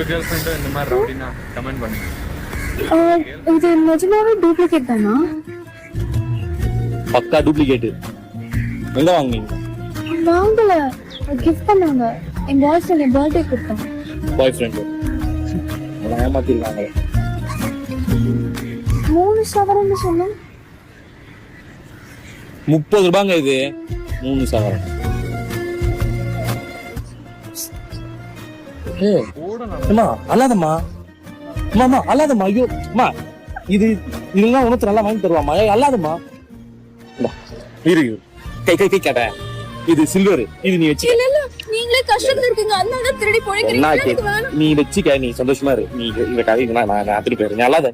Girl ஃப்ரெண்டும் இந்த மாதிரி ரவுடினா கமெண்ட் பண்ணுங்க. இது நிஜமாவே டூப்ளிகேட் தானா? பக்கா டூப்ளிகேட். எங்க வாங்குனீங்க? வாங்கல, கிஃப்ட் பண்ணாங்க. என் பாய் ஃப்ரெண்ட் என் பர்த்டே கொடுத்தான். பாய் ஃப்ரெண்ட் அவனை ஏமாத்திருக்காங்க. 3 சவரன்னு சொன்னேன். 30 ரூபாங்க இது. 3 சவரன். அம்மா அல்லாதம்மா, அம்மா அல்லாதம்மா. ஐயோ அம்மா, இதெல்லாம் உனக்கு நல்லா வாங்கி தருவாமா? அல்லாதம்மா. இரு கை கை கை கேட்ட. இது சில்வர். இது நீ வச்சு. இல்ல இல்ல, நீங்களே கஷ்டத்துல இருக்கீங்க, அதனால தான் திருடி போறீங்க. நீ வச்சுக்க, நீ சந்தோஷமா இரு. நீ இந்த கதை நான் அத்துட்டு போயிரு. அல்லாத